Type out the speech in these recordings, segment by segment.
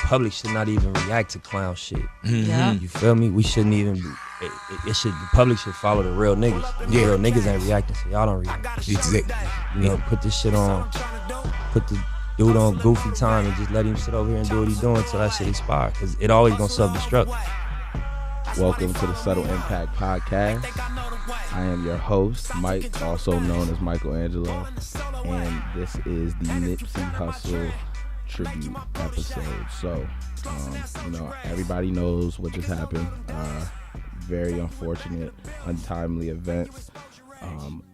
public should not even react to clown shit. Yeah. You feel me? We shouldn't even be. It should. The public should follow the real niggas. The real niggas ain't reacting, so y'all don't react. Exactly. You know, put this shit on. Put the dude on goofy time and just let him sit over here and do what he's doing till that shit expire. Cause it always gonna self-destruct. Welcome to the Subtle Impact Podcast. I am your host, Mike, also known as Michelangelo, and this is the Nipsey Hussle tribute episode. So, everybody knows what just happened. Very unfortunate, untimely events.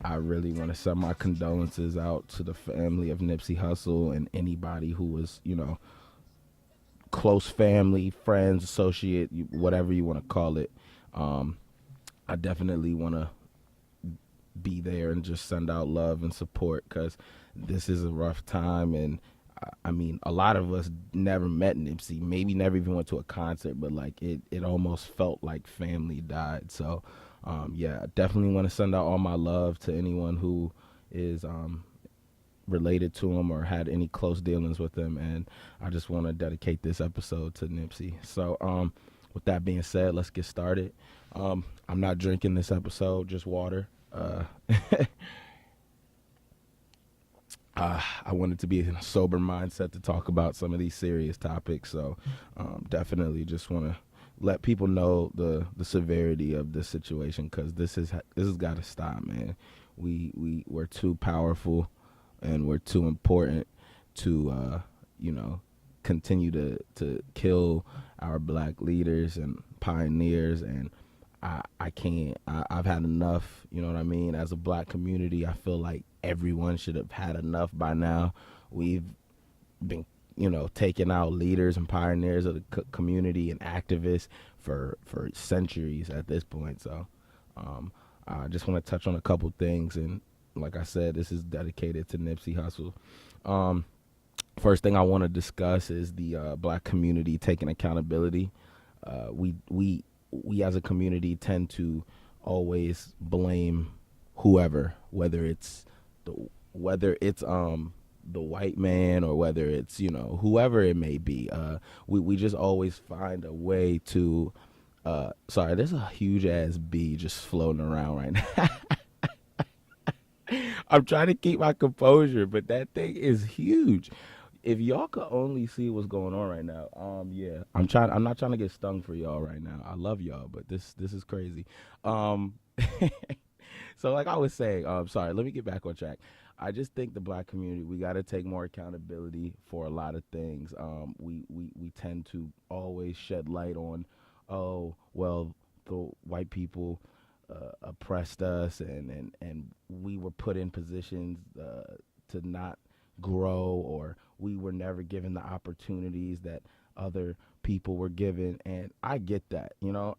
I really want to send my condolences out to the family of Nipsey Hussle and anybody who was, close family, friends, associate, whatever you want to call it. I definitely want to be there and just send out love and support because this is a rough time. And I mean, a lot of us never met Nipsey, maybe never even went to a concert, but like it almost felt like family died. So I definitely want to send out all my love to anyone who is related to him or had any close dealings with him, and I just want to dedicate this episode to Nipsey. So with that being said, let's get started. I'm not drinking this episode, just water. I wanted to be in a sober mindset to talk about some of these serious topics, so definitely just want to let people know the severity of this situation, because this has got to stop, man. We're too powerful and we're too important to continue to kill our black leaders and pioneers, and I can't. I've had enough, you know what I mean? As a black community, I feel like everyone should have had enough by now. We've been, taking out leaders and pioneers of the community and activists for centuries at this point. So I just want to touch on a couple things, and like I said, this is dedicated to Nipsey Hussle. First thing I want to discuss is the black community taking accountability. We as a community tend to always blame whoever, whether it's the white man or whether it's whoever it may be. We just always find a way to. Sorry, there's a huge ass bee just floating around right now. I'm trying to keep my composure, but that thing is huge. If y'all could only see what's going on right now, I'm not trying to get stung for y'all right now. I love y'all, but this is crazy. So like I was saying, sorry, let me get back on track. I just think the black community, we got to take more accountability for a lot of things. We tend to always shed light on, oh, well, the white people oppressed us and we were put in positions to not grow, or we were never given the opportunities that other people were given. And I get that,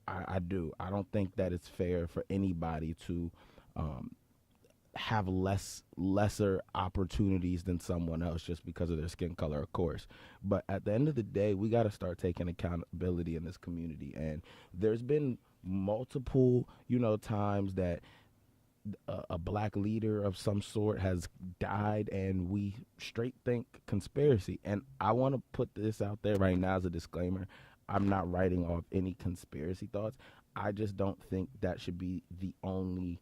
I do. I don't think that it's fair for anybody to have lesser opportunities than someone else just because of their skin color, of course. But at the end of the day, we got to start taking accountability in this community. And there's been multiple, times that a black leader of some sort has died and we straight think conspiracy. And I want to put this out there right now as a disclaimer. I'm not writing off any conspiracy thoughts. I just don't think that should be the only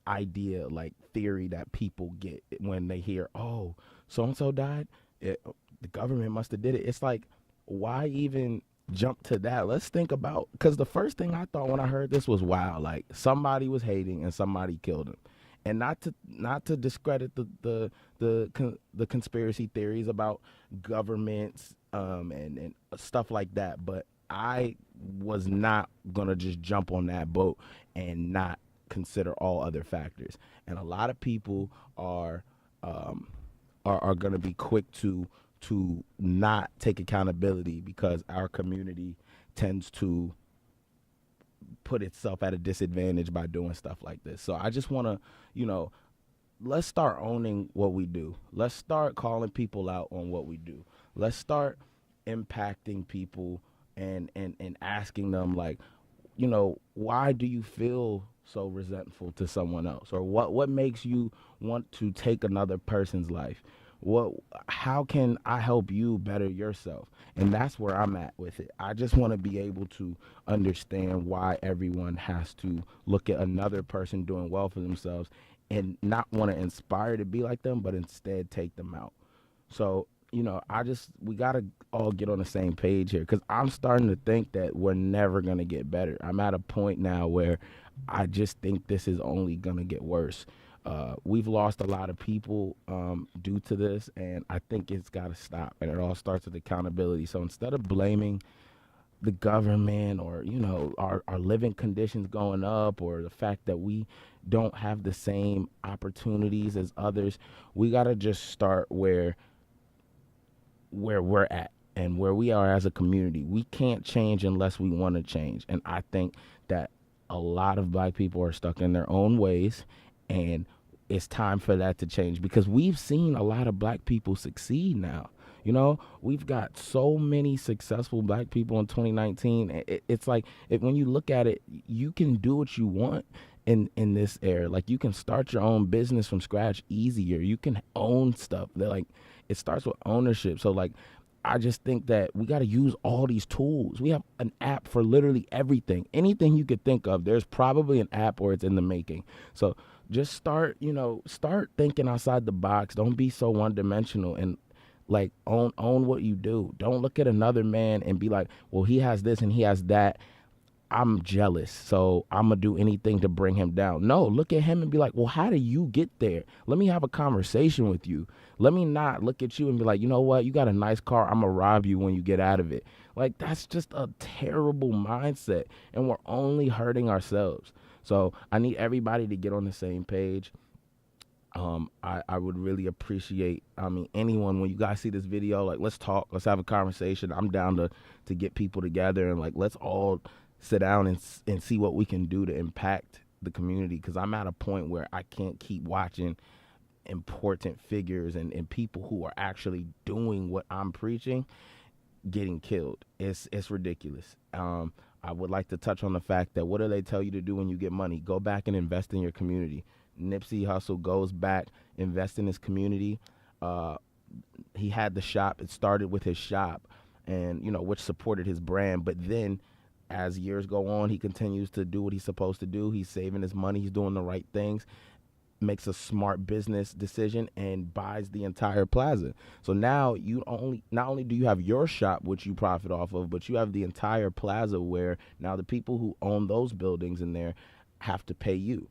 idea, theory that people get when they hear, oh, so-and-so died, the government must have did it. It's like, why even jump to that? Let's think about, because the first thing I thought when I heard this was, wow, like somebody was hating and somebody killed him. And not to discredit the conspiracy theories about governments and stuff like that, but I was not gonna just jump on that boat and not consider all other factors. And a lot of people are gonna be quick to not take accountability because our community tends to put itself at a disadvantage by doing stuff like this. So I just want to, let's start owning what we do. Let's start calling people out on what we do. Let's start impacting people and asking them, like, why do you feel so resentful to someone else? Or what makes you want to take another person's life? what how can I help you better yourself? And that's where I'm at with it. I just want to be able to understand why everyone has to look at another person doing well for themselves and not want to inspire to be like them, but instead take them out. So, we got to all get on the same page here because I'm starting to think that we're never going to get better. I'm at a point now where I just think this is only going to get worse. We've lost a lot of people due to this, and I think it's got to stop. And it all starts with accountability. So instead of blaming the government or our living conditions going up or the fact that we don't have the same opportunities as others, we got to just start where we're at and where we are as a community. We can't change unless we want to change. And I think that a lot of black people are stuck in their own ways, and it's time for that to change because we've seen a lot of black people succeed now. We've got so many successful black people in 2019. It's like when you look at it, you can do what you want in this era. Like you can start your own business from scratch easier. You can own stuff. They're like it starts with ownership. So like I just think that we got to use all these tools. We have an app for literally everything. Anything you could think of, there's probably an app or it's in the making. So just start thinking outside the box. Don't be so one-dimensional and like own what you do. Don't look at another man and be like, well, he has this and he has that. I'm jealous, so I'm gonna do anything to bring him down. No, look at him and be like, well, how do you get there? Let me have a conversation with you. Let me not look at you and be like, you know what, you got a nice car, I'm gonna rob you when you get out of it. Like that's just a terrible mindset, and we're only hurting ourselves. So I need everybody to get on the same page. I would really appreciate, anyone, when you guys see this video, like, let's talk, let's have a conversation. I'm down to get people together and, like, let's all sit down and see what we can do to impact the community because I'm at a point where I can't keep watching important figures and people who are actually doing what I'm preaching getting killed. It's ridiculous. I would like to touch on the fact that what do they tell you to do when you get money? Go back and invest in your community. Nipsey Hussle goes back, invest in his community. He had the shop. It started with his shop, and which supported his brand. But then, as years go on, he continues to do what he's supposed to do. He's saving his money. He's doing the right things. Makes a smart business decision and buys the entire plaza. So now not only do you have your shop, which you profit off of, but you have the entire plaza where now the people who own those buildings in there have to pay you.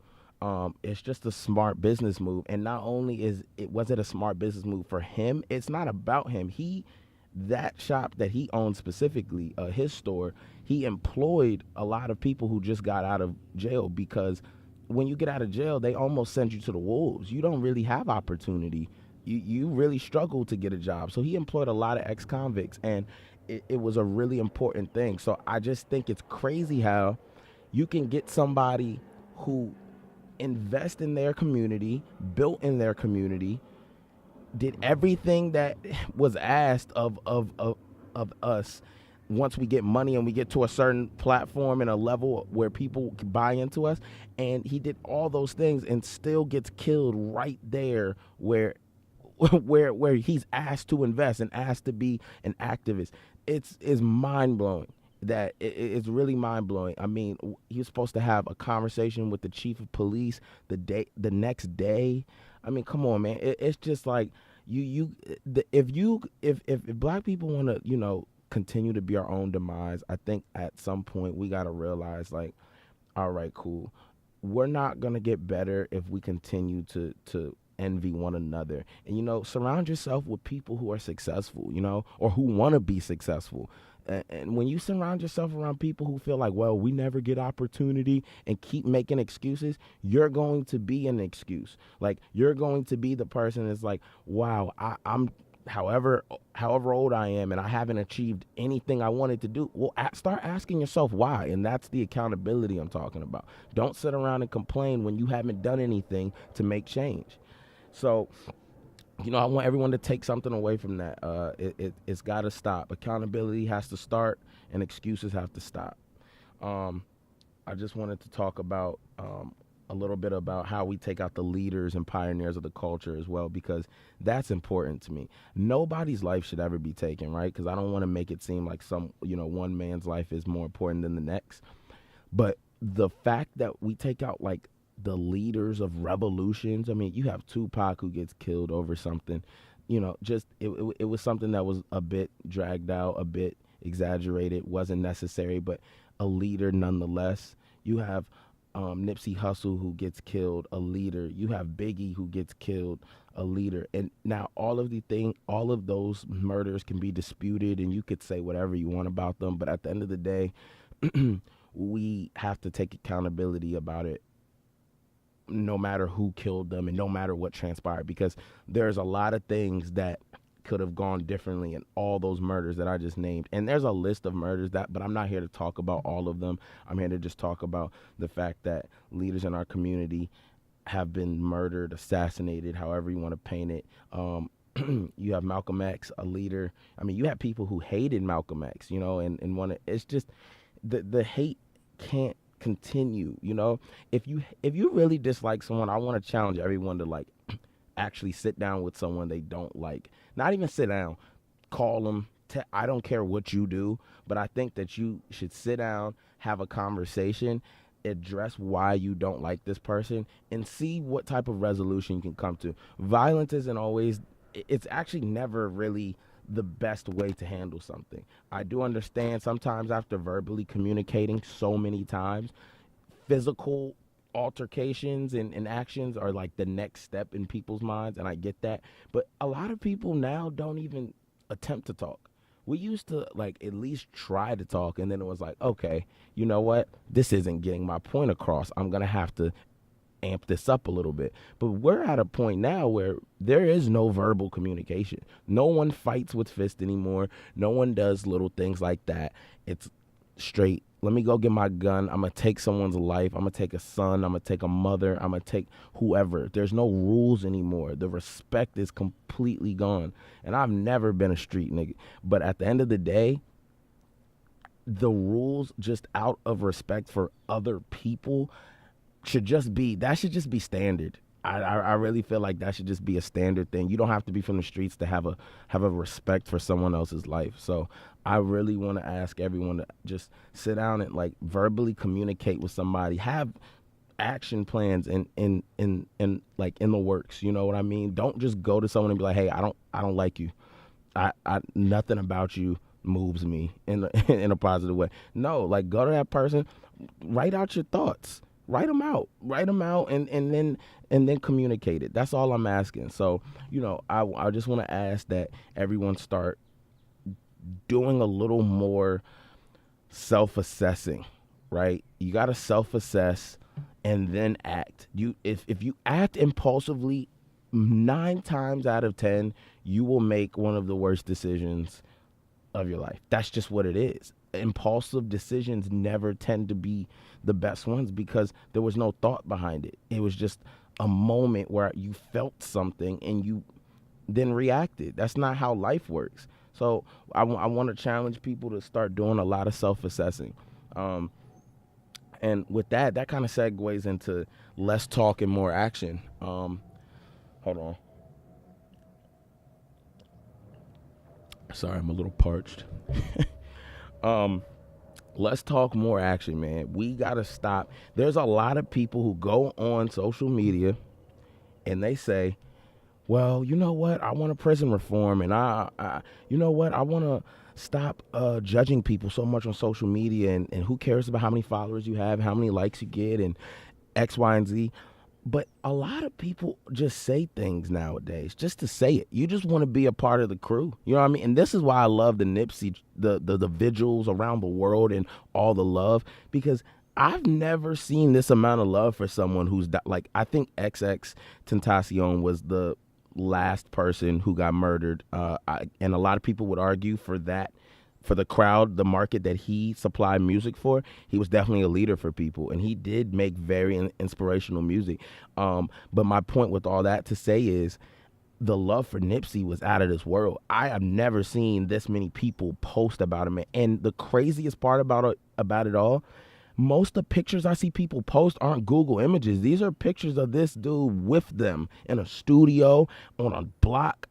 It's just a smart business move. And not only was it a smart business move for him, it's not about him. That shop that he owned specifically, his store, he employed a lot of people who just got out of jail because when you get out of jail, they almost send you to the wolves. You don't really have opportunity. You really struggle to get a job. So he employed a lot of ex-convicts, and it was a really important thing. So I just think it's crazy how you can get somebody who invest in their community, built in their community, did everything that was asked of us. Once we get money and we get to a certain platform and a level where people can buy into us, and he did all those things and still gets killed right there where he's asked to invest and asked to be an activist. It's mind blowing. It's really mind blowing. I mean, he was supposed to have a conversation with the chief of police the next day. I mean, come on, man. It's just like if black people want to continue to be our own demise, I think at some point we got to realize, like, all right, cool. We're not going to get better if we continue to envy one another. And, surround yourself with people who are successful, or who want to be successful. And when you surround yourself around people who feel like, well, we never get opportunity and keep making excuses, you're going to be an excuse. Like, you're going to be the person that's like, wow, I'm however old I am and I haven't achieved anything I wanted to do. Well, start asking yourself why. And that's the accountability I'm talking about. Don't sit around and complain when you haven't done anything to make change. So, I want everyone to take something away from that. It's got to stop. Accountability has to start, and excuses have to stop. I just wanted to talk about a little bit about how we take out the leaders and pioneers of the culture as well, because that's important to me. Nobody's life should ever be taken, right? Because I don't want to make it seem like one man's life is more important than the next. But the fact that we take out like the leaders of revolutions, I mean, you have Tupac who gets killed over something, just it was something that was a bit dragged out, a bit exaggerated, wasn't necessary, but a leader nonetheless. You have Nipsey Hussle who gets killed, a leader. You have Biggie who gets killed, a leader. And now all of those murders can be disputed, and you could say whatever you want about them. But at the end of the day, we have to take accountability about it, no matter who killed them and no matter what transpired, because there's a lot of things that could have gone differently in all those murders that I just named. And there's a list of murders but I'm not here to talk about all of them. I'm here to just talk about the fact that leaders in our community have been murdered, assassinated, however you want to paint it. You have Malcolm X, a leader. I mean, you have people who hated Malcolm X, and it's just the hate can't continue. If you really dislike someone, I want to challenge everyone to like actually sit down with someone they don't like. Not even sit down, call them. I don't care what you do, but I think that you should sit down, have a conversation, address why you don't like this person, and see what type of resolution you can come to. Violence isn't always, it's actually never really the best way to handle something. I do understand sometimes after verbally communicating so many times, physical altercations and actions are like the next step in people's minds, and I get that. But a lot of people now don't even attempt to talk. We used to like at least try to talk, and then it was like, okay, you know what? This isn't getting my point across. I'm going to have to amp this up a little bit. But we're at a point now where there is no verbal communication. No one fights with fists anymore. No one does little things like that. It's straight, let me go get my gun. I'm going to take someone's life. I'm going to take a son. I'm going to take a mother. I'm going to take whoever. There's no rules anymore. The respect is completely gone. And I've never been a street nigga. But at the end of the day, the rules just out of respect for other people should just be standard. I really feel like that should just be a standard thing. You don't have to be from the streets to have a respect for someone else's life. So I really want to ask everyone to just sit down and like verbally communicate with somebody. Have action plans in like in the works. You know what I mean? Don't just go to someone and be like, hey, I don't like you. I nothing about you moves me in in a positive way. No, like go to that person, write out your thoughts. Write them out, and then communicate it. That's all I'm asking. So, I just want to ask that everyone start doing a little more self-assessing, right? You got to self-assess and then act. If you act impulsively, 9 times out of 10, you will make one of the worst decisions of your life. That's just what it is. Impulsive decisions never tend to be the best ones because there was no thought behind it. It was just a moment where you felt something and you then reacted. That's not how life works. So I want to challenge people to start doing a lot of self-assessing. And with that kind of segues into less talk and more action. Hold on. Sorry, I'm a little parched. Let's talk more action, man. We got to stop. There's a lot of people who go on social media and they say, well, you know what? I want a prison reform, and you know what? I want to stop judging people so much on social media, and who cares about how many followers you have, how many likes you get, and X, Y, and Z. But a lot of people just say things nowadays just to say it. You just want to be a part of the crew. You know what I mean? And this is why I love the Nipsey, the vigils around the world and all the love, because I've never seen this amount of love for someone who's like, I think XX Tentacion was the last person who got murdered. And a lot of people would argue for that. For the crowd, the market that he supplied music for, he was definitely a leader for people, and he did make very inspirational music. But my point with all that to say is the love for Nipsey was out of this world. I have never seen this many people post about him. And the craziest part about it all, most of the pictures I see people post aren't Google images. These are pictures of this dude with them in a studio, on a block,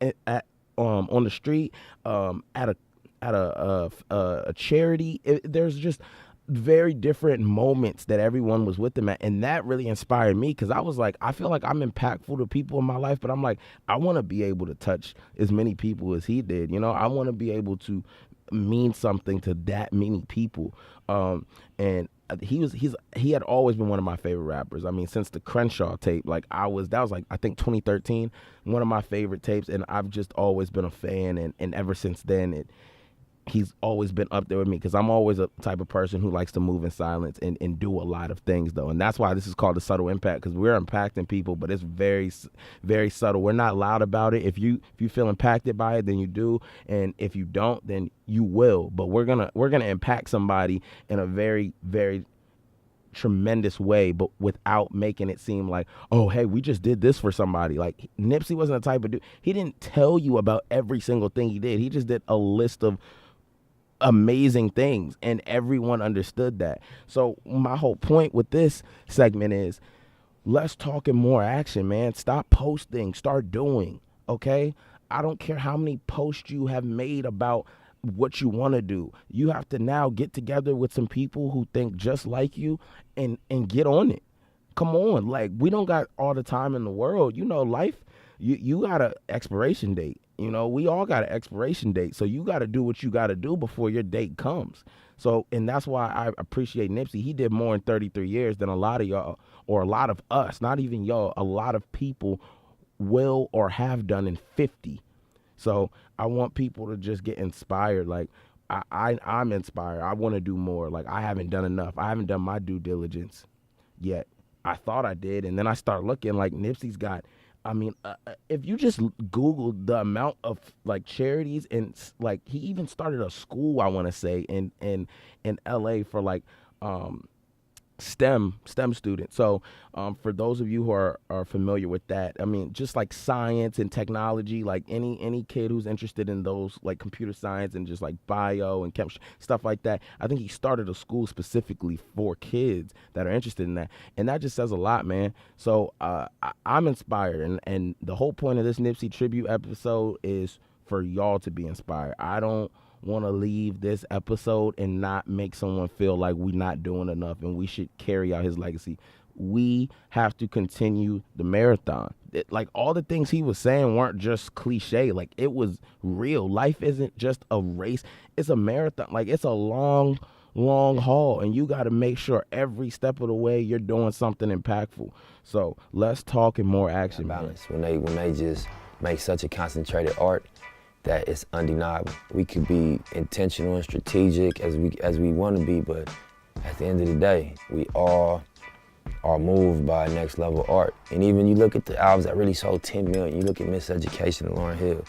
on the street, at a charity. There's just very different moments that everyone was with them at, and that really inspired me, because I was like, I feel like I'm impactful to people in my life, but I'm like, I want to be able to touch as many people as he did. I want to be able to mean something to that many people. And he had always been one of my favorite rappers. I mean, since the Crenshaw tape, like that was like, I think 2013, one of my favorite tapes, and I've just always been a fan, and ever since then he's always been up there with me, because I'm always a type of person who likes to move in silence and do a lot of things, though. And that's why this is called the subtle impact, because we're impacting people, but it's very, very subtle. We're not loud about it. If you feel impacted by it, then you do. And if you don't, then you will. But we're gonna impact somebody in a very, very tremendous way, but without making it seem like, oh, hey, we just did this for somebody. Like, Nipsey wasn't the type of dude. He didn't tell you about every single thing he did. He just did a list of amazing things, and everyone understood that. So my whole point with this segment is, less talk and more action, man. Stop posting, start doing. Okay, I don't care how many posts you have made about what you want to do. You have to now get together with some people who think just like you, and get on it. Come on, like, we don't got all the time in the world. Life, you got a expiration date. We all got an expiration date. So you got to do what you got to do before your date comes. So, and that's why I appreciate Nipsey. He did more in 33 years than a lot of y'all, or a lot of us, not even y'all, a lot of people will or have done in 50. So I want people to just get inspired. Like, I'm inspired. I want to do more. Like, I haven't done enough. I haven't done my due diligence yet. I thought I did. And then I start looking, like, Nipsey's got, if you just Google the amount of, like, charities, and, like, he even started a school, I want to say, in LA for, like, STEM students. So for those of you who are familiar with that, just like science and technology, like any kid who's interested in those, like computer science and just like bio and chemistry, stuff like that, I think he started a school specifically for kids that are interested in that. And that just says a lot, man. So I'm inspired, and the whole point of this Nipsey tribute episode is for y'all to be inspired. I don't want to leave this episode and not make someone feel like we're not doing enough and we should carry out his legacy. We have to continue the marathon. Like, all the things he was saying weren't just cliche. Like, it was real. Life isn't just a race. It's a marathon. Like, it's a long haul, and you got to make sure every step of the way you're doing something impactful. So let's talk and more action. Balance. When they just make such a concentrated art that it's undeniable. We could be intentional and strategic as we want to be, but at the end of the day, we all are moved by next level art. And even you look at the albums that really sold 10 million, you look at Miseducation and Lauryn Hill,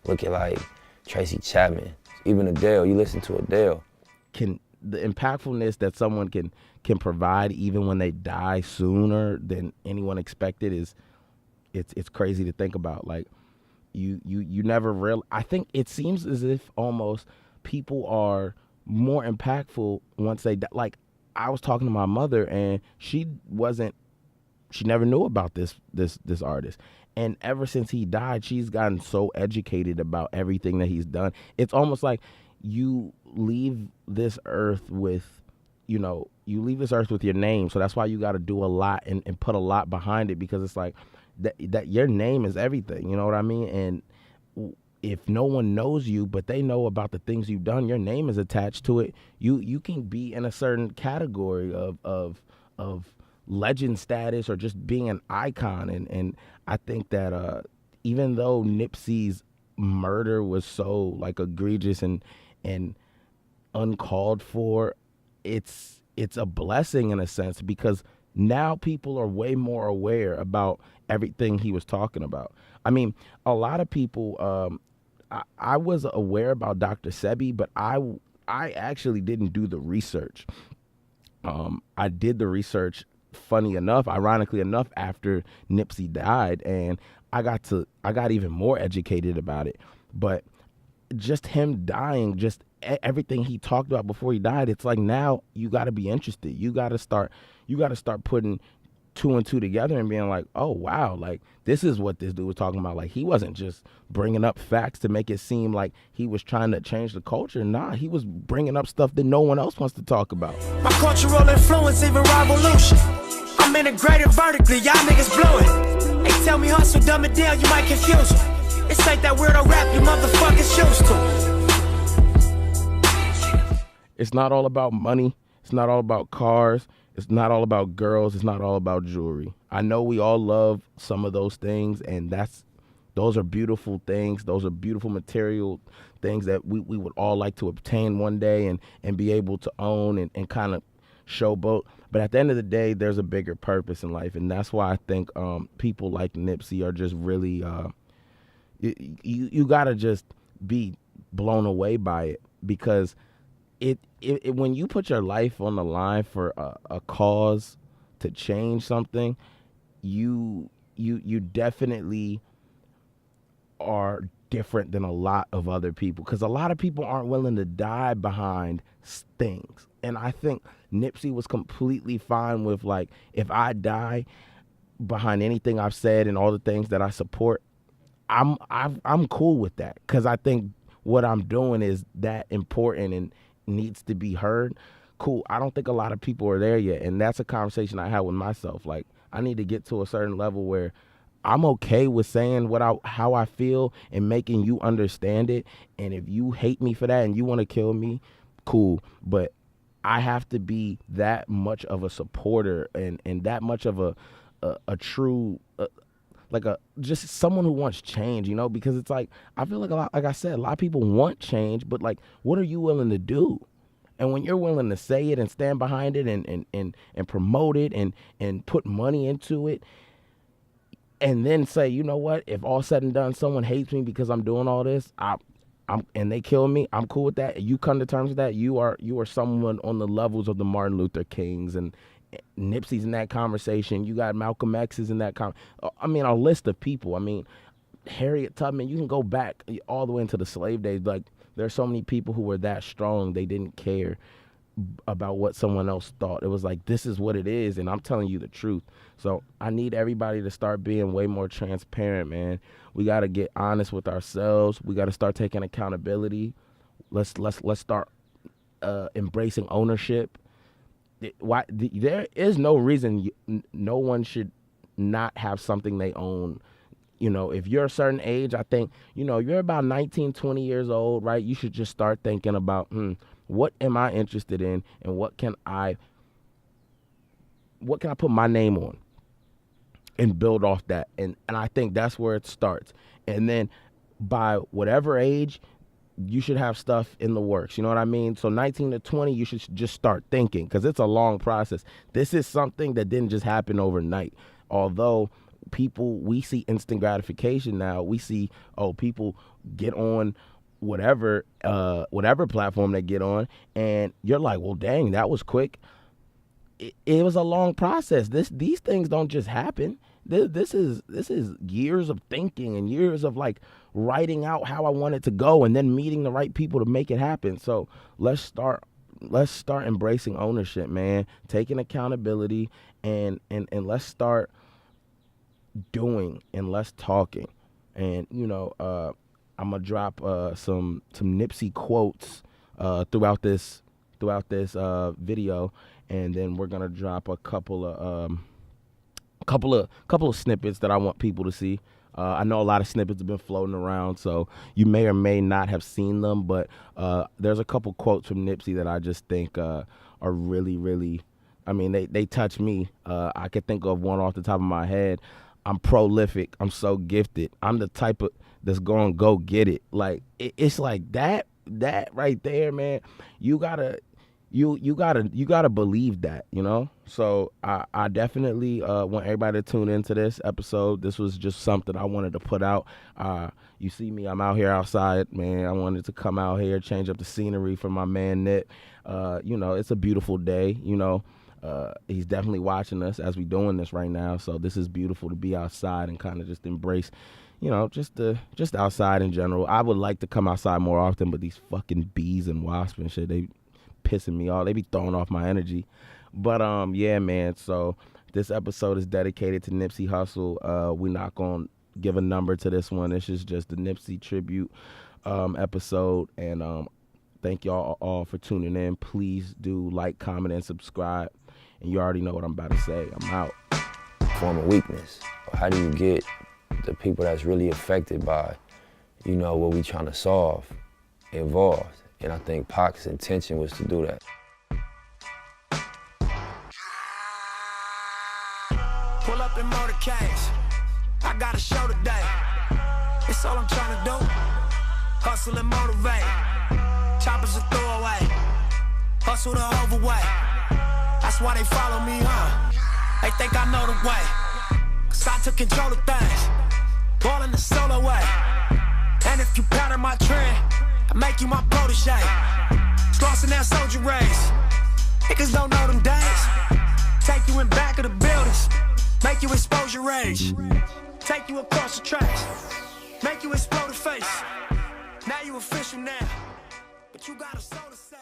look at like Tracy Chapman, even Adele, you listen to Adele. The impactfulness that someone can provide even when they die sooner than anyone expected it's crazy to think about. Like, you never really, I think it seems as if almost people are more impactful once they die. Like, I was talking to my mother, and she never knew about this artist. And ever since he died, she's gotten so educated about everything that he's done. It's almost like you leave this earth with, your name. So that's why you got to do a lot and put a lot behind it, because it's like, that your name is everything, you know what I mean? And if no one knows you, but they know about the things you've done, your name is attached to it. You can be in a certain category of legend status, or just being an icon. And I think that even though Nipsey's murder was so, like, egregious and uncalled for, it's a blessing in a sense, because now people are way more aware about everything he was talking about. I mean, a lot of people, I was aware about Dr. Sebi, but I actually didn't do the research. I did the research, funny enough, ironically enough, after Nipsey died, and I got even more educated about it. But just him dying just everything he talked about before he died, it's like now you got to be interested. You got to start putting two and two together and being like, oh wow, like this is what this dude was talking about. Like he wasn't just bringing up facts to make it seem like he was trying to change the culture. Nah, he was bringing up stuff that no one else wants to talk about. My cultural influence, even revolution. I'm integrated vertically, y'all niggas blew it. Hey, tell me hustle, dumb it down, you might confuse them. It's like that weirdo rap you motherfuckers used to. It's not all about money. It's not all about cars. It's not all about girls. It's not all about jewelry. I know we all love some of those things, and those are beautiful things. Those are beautiful material things that we would all like to obtain one day and be able to own and kind of showboat. But at the end of the day, there's a bigger purpose in life, and that's why I think people like Nipsey are just really you gotta just be blown away by it, because it when you put your life on the line for a cause to change something, you definitely are different than a lot of other people, because a lot of people aren't willing to die behind things. And I think Nipsey was completely fine with, like, if I die behind anything I've said and all the things that I support, I'm cool with that, because I think what I'm doing is that important and needs to be heard. Cool. I don't think a lot of people are there yet, and that's a conversation I have with myself. Like, I need to get to a certain level where I'm okay with saying how I feel and making you understand it. And if you hate me for that and you want to kill me, cool. But I have to be that much of a supporter and that much of a true just someone who wants change, you know, because it's like, I feel like like I said, a lot of people want change, but like, what are you willing to do? And when you're willing to say it and stand behind it and promote it and put money into it, and then say, you know what, if all said and done, someone hates me because I'm doing all this, and they kill me, I'm cool with that. You come to terms with that. You are someone on the levels of the Martin Luther Kings, and Nipsey's in that conversation. You got Malcolm X's in that I mean, a list of people. I mean, Harriet Tubman. You can go back all the way into the slave days. Like, there's so many people who were that strong. They didn't care about what someone else thought. It was like, this is what it is, and I'm telling you the truth. So I need everybody to start being way more transparent, man. We got to get honest with ourselves. We got to start taking accountability. Let's start embracing ownership. There is no reason no one should not have something they own. You know, if you're a certain age, I think, you know, you're about 19, 20 years old, right? You should just start thinking about, what am I interested in, and what can I put my name on and build off that. And I think that's where it starts. And then by whatever age, you should have stuff in the works. You know what I mean? So 19 to 20, you should just start thinking, because it's a long process. This is something that didn't just happen overnight. Although we see instant gratification now. We see, people get on whatever platform they get on, and you're like, well, dang, that was quick. It was a long process. These things don't just happen. This is years of thinking and years of, like, writing out how I want it to go, and then meeting the right people to make it happen. So let's start embracing ownership, man, taking accountability, and let's start doing and less talking. And, you know, I'm gonna drop some Nipsey quotes throughout this video, and then we're gonna drop a couple of snippets that I want people to see. I know a lot of snippets have been floating around, so you may or may not have seen them, but there's a couple quotes from Nipsey that I just think are really, really, I mean, they touch me. I could think of one off the top of my head. I'm prolific. I'm so gifted. I'm the type of that's going to go get it. Like, it's like that right there, man. You gotta believe that, you know? So I definitely want everybody to tune into this episode. This was just something I wanted to put out. You see me, I'm out here outside, man. I wanted to come out here, change up the scenery for my man Nip. You know, it's a beautiful day, you know. He's definitely watching us as we doing this right now. So this is beautiful to be outside and kind of just embrace, you know, just outside in general. I would like to come outside more often, but these fucking bees and wasps and shit, they pissing me off. They be throwing off my energy. But yeah, man. So this episode is dedicated to Nipsey Hussle. We're not gonna give a number to this one. This is just the Nipsey tribute episode. And thank y'all all for tuning in. Please do like, comment, and subscribe. And you already know what I'm about to say. I'm out. Form of weakness. How do you get the people that's really affected by, you know, what we trying to solve involved? And I think Pac's intention was to do that. Pull up in motorcades. I got a show today. It's all I'm trying to do. Hustle and motivate. Choppers a throwaway. Hustle the overweight. That's why they follow me, huh? They think I know the way. Cause I took control of things. Ballin' the solo way. And if you pattern my trend, I make you my protege. Crossing that soldier race. Niggas don't know them days. Take you in back of the buildings. Make you expose your rage. Take you across the tracks. Make you explode the face. Now you official now. But you got a soul to save.